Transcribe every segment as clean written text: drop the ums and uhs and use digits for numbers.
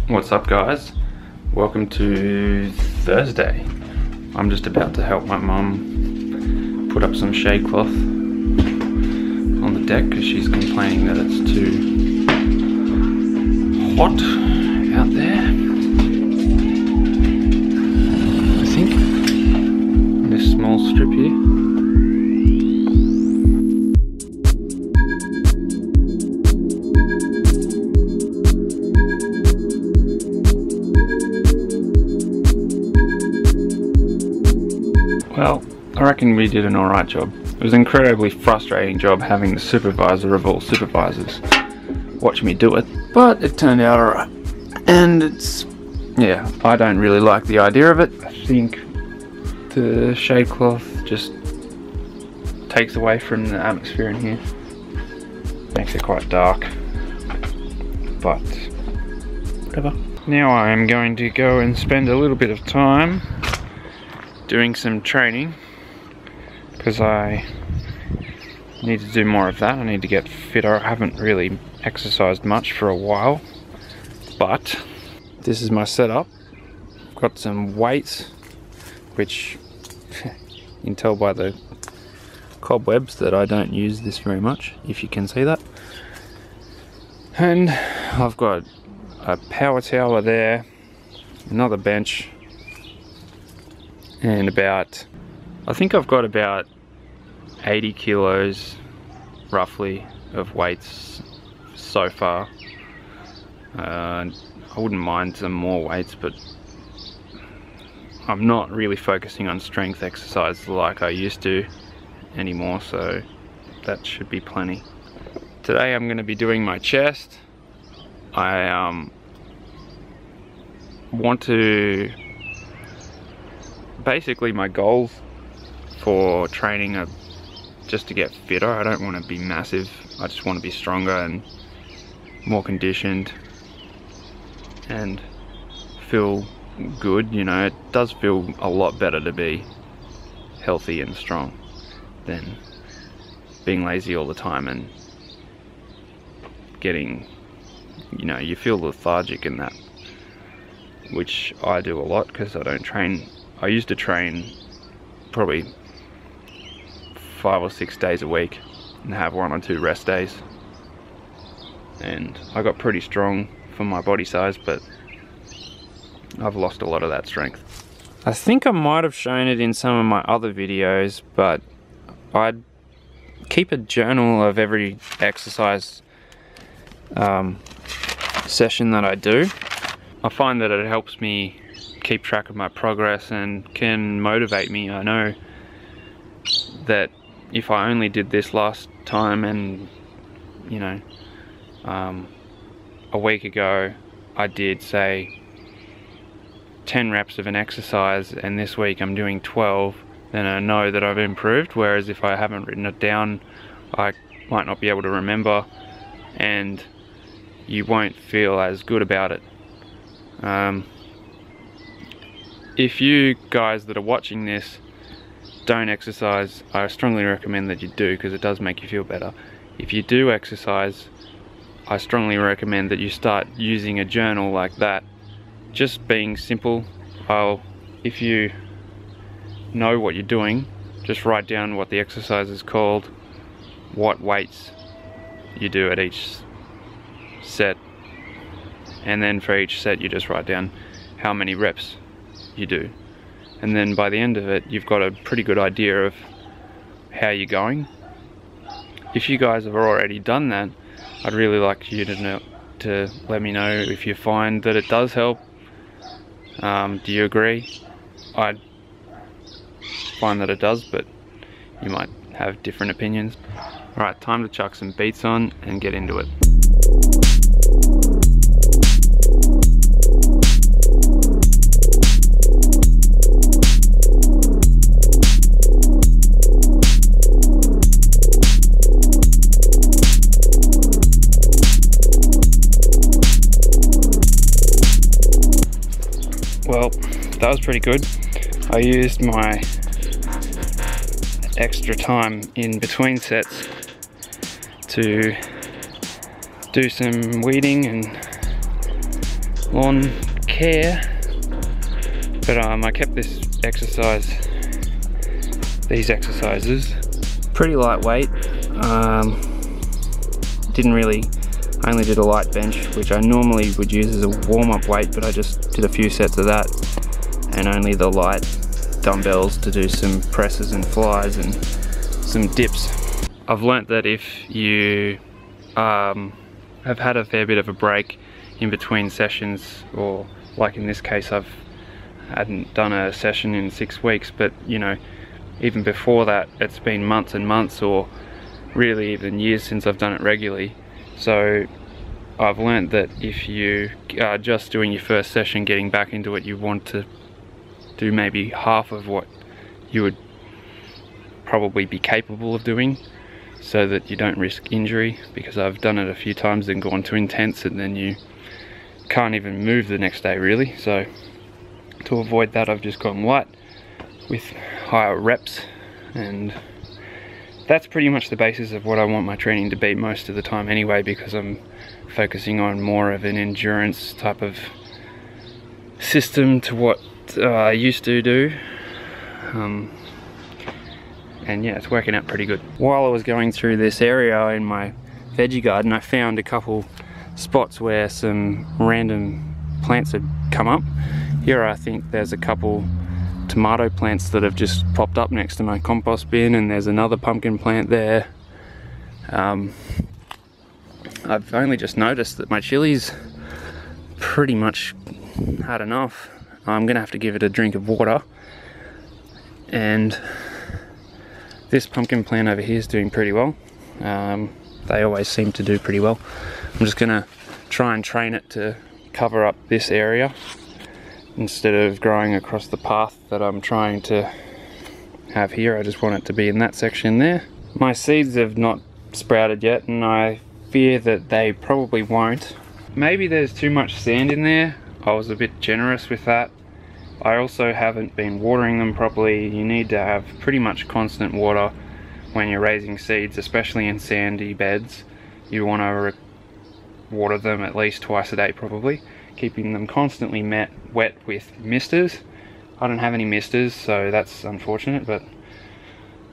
What's up guys? Welcome to Thursday. I'm just about to help my mum put up some shade cloth on the deck because she's complaining that it's too hot out there. I think in this small strip here. Well, I reckon we did an alright job. It was an incredibly frustrating job having the supervisor of all supervisors watch me do it, but it turned out alright. And yeah, I don't really like the idea of it. I think the shade cloth just takes away from the atmosphere in here. Makes it quite dark, but whatever. Now I am going to go and spend a little bit of time doing some training because I need to do more of that. I need to get fitter. I haven't really exercised much for a while, but this is my setup. I've got some weights, which you can tell by the cobwebs that I don't use this very much, if you can see that. And I've got a power tower there, another bench, and I think I've got about 80 kilos roughly of weights so far. I wouldn't mind some more weights, but I'm not really focusing on strength exercise like I used to anymore, so that should be plenty. Today I'm going to be doing my chest. I want to... Basically my goals for training are just to get fitter. I don't want to be massive. I just want to be stronger and more conditioned and feel good. You know, it does feel a lot better to be healthy and strong than being lazy all the time and getting, you know, you feel lethargic in that, which I do a lot because I don't train. I used to train probably 5 or 6 days a week and have 1 or 2 rest days, and I got pretty strong for my body size, but I've lost a lot of that strength. I think I might have shown it in some of my other videos, but I'd keep a journal of every exercise session that I do. I find that it helps me keep track of my progress and can motivate me. I know that if I only did this last time and, you know, a week ago I did say 10 reps of an exercise and this week I'm doing 12, then I know that I've improved, whereas if I haven't written it down I might not be able to remember and you won't feel as good about it. If you guys that are watching this don't exercise, I strongly recommend that you do, because it does make you feel better. If you do exercise, I strongly recommend that you start using a journal like that. Just being simple. If you know what you're doing, just write down what the exercise is called, what weights you do at each set, and then for each set you just write down how many reps you do, and then by the end of it you've got a pretty good idea of how you're going. If you guys have already done that, I'd really like you to let me know if you find that it does help. Do you agree? I find that it does, but you might have different opinions. Alright, time to chuck some beats on and get into it. Well, that was pretty good. I used my extra time in between sets to do some weeding and lawn care, but I kept these exercises pretty lightweight. I only did a light bench, which I normally would use as a warm-up weight, but I just did a few sets of that, and only the light dumbbells to do some presses and flies and some dips. I've learnt that if you have had a fair bit of a break in between sessions, or like in this case I hadn't done a session in 6 weeks, but you know, even before that it's been months and months, or really even years since I've done it regularly. So I've learnt that if you are just doing your first session, getting back into it, you want to do maybe half of what you would probably be capable of doing, so that you don't risk injury, because I've done it a few times and gone too intense and then you can't even move the next day really. So to avoid that, I've just gone light with higher reps, and that's pretty much the basis of what I want my training to be most of the time anyway, because I'm focusing on more of an endurance type of system to what I used to do. And yeah, it's working out pretty good. While I was going through this area in my veggie garden, I found a couple spots where some random plants had come up. Here I think there's a couple tomato plants that have just popped up next to my compost bin, and there's another pumpkin plant there. I've only just noticed that my chili's pretty much had enough. I'm gonna have to give it a drink of water. And this pumpkin plant over here is doing pretty well. They always seem to do pretty well. I'm just gonna try and train it to cover up this area instead of growing across the path that I'm trying to have here. I just want it to be in that section there. My seeds have not sprouted yet, and I fear that they probably won't. Maybe there's too much sand in there. I was a bit generous with that. I also haven't been watering them properly. You need to have pretty much constant water when you're raising seeds, especially in sandy beds. You want to water them at least twice a day probably, keeping them constantly wet with misters. I don't have any misters, so that's unfortunate, but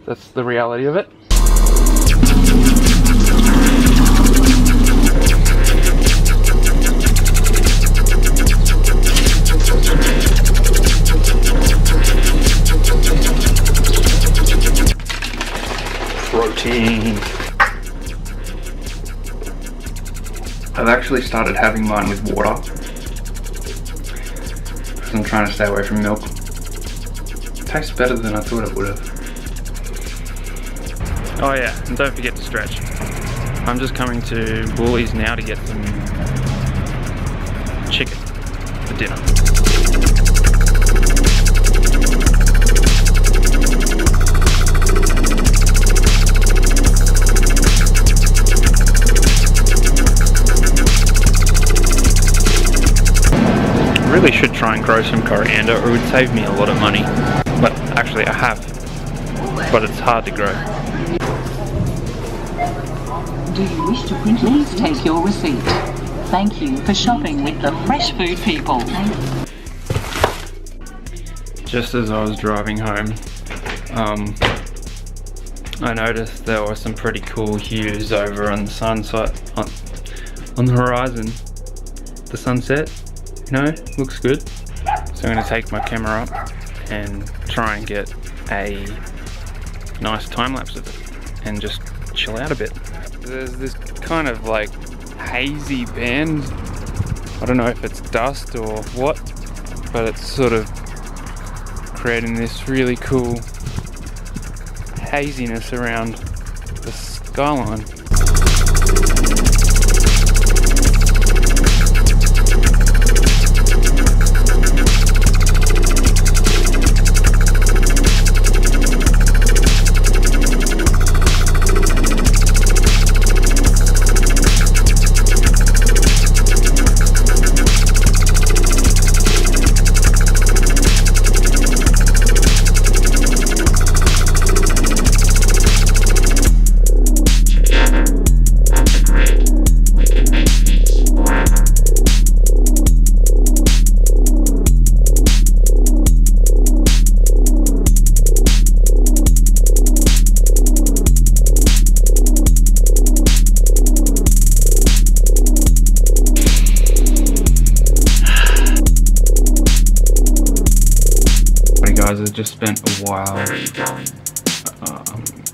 that's the reality of it. Protein. I've actually started having mine with water, because I'm trying to stay away from milk. It tastes better than I thought it would have. Oh yeah, and don't forget to stretch. I'm just coming to Woolies now to get some chicken for dinner. Really should try and grow some coriander, or it would save me a lot of money. But actually I have, but it's hard to grow. Do you wish to print? Please take your receipt. Thank you for shopping with the Fresh Food people. Just as I was driving home, I noticed there were some pretty cool hues over on the sunset, on the horizon. The sunset, you know, looks good. So I'm going to take my camera up and try and get a nice time lapse of it and just chill out a bit. There's this kind of like hazy band. I don't know if it's dust or what, but it's sort of creating this really cool haziness around the skyline. guys, I just spent a while,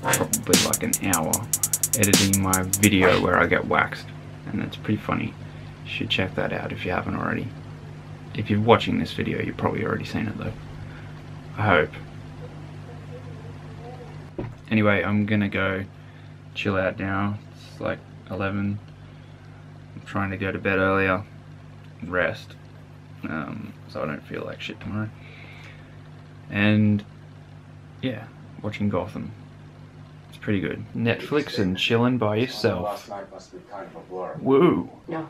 probably like an hour, editing my video where I get waxed, and that's pretty funny. You should check that out if you haven't already. If you're watching this video, you've probably already seen it though. I hope. Anyway, I'm gonna go chill out now. It's like 11. I'm trying to go to bed earlier and rest, so I don't feel like shit tomorrow. And yeah, watching Gotham. It's pretty good. Netflix and chilling by yourself. Last night must be kind of a blur. Woo! No.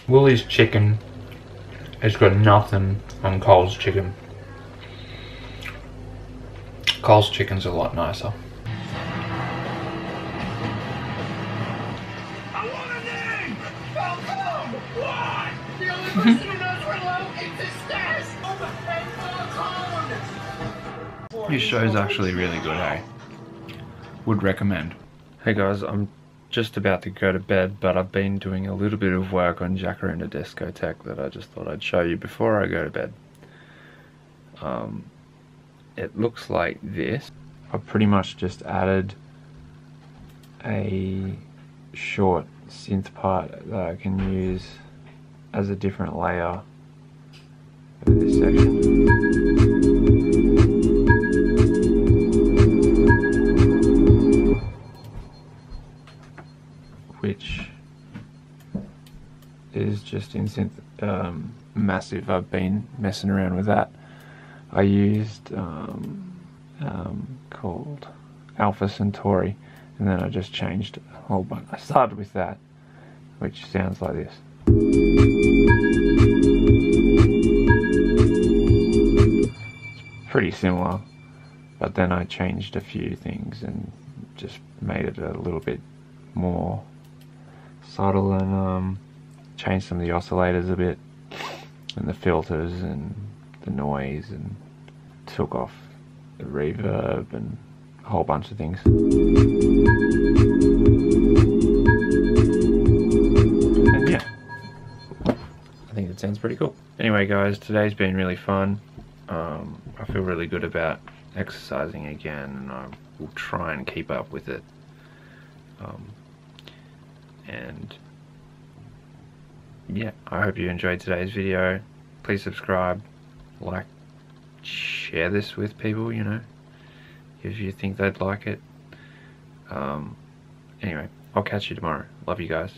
Woolies chicken has got nothing on Coles chicken. Coles chicken's a lot nicer. I want a name! Falcone! What? The only person who knows where Logan's is stairs! Falcone! This show's actually really good, hey? Would recommend. Hey guys, I'm just about to go to bed, but I've been doing a little bit of work on Jacaranda Discotheque that I just thought I'd show you before I go to bed. It looks like this. I've pretty much just added a short synth part that I can use as a different layer of this section. Which is just in synth, massive. I've been messing around with that. I used called Alpha Centauri, and then I just changed a whole bunch. I started with that, which sounds like this. It's pretty similar, but then I changed a few things and just made it a little bit more subtle, and changed some of the oscillators a bit, and the filters and the noise, and took off the reverb and a whole bunch of things. And yeah, I think it sounds pretty cool. Anyway guys, today's been really fun. I feel really good about exercising again, and I will try and keep up with it. And yeah, I hope you enjoyed today's video. Please subscribe, like, share this with people, you know, if you think they'd like it. Anyway, I'll catch you tomorrow. Love you guys.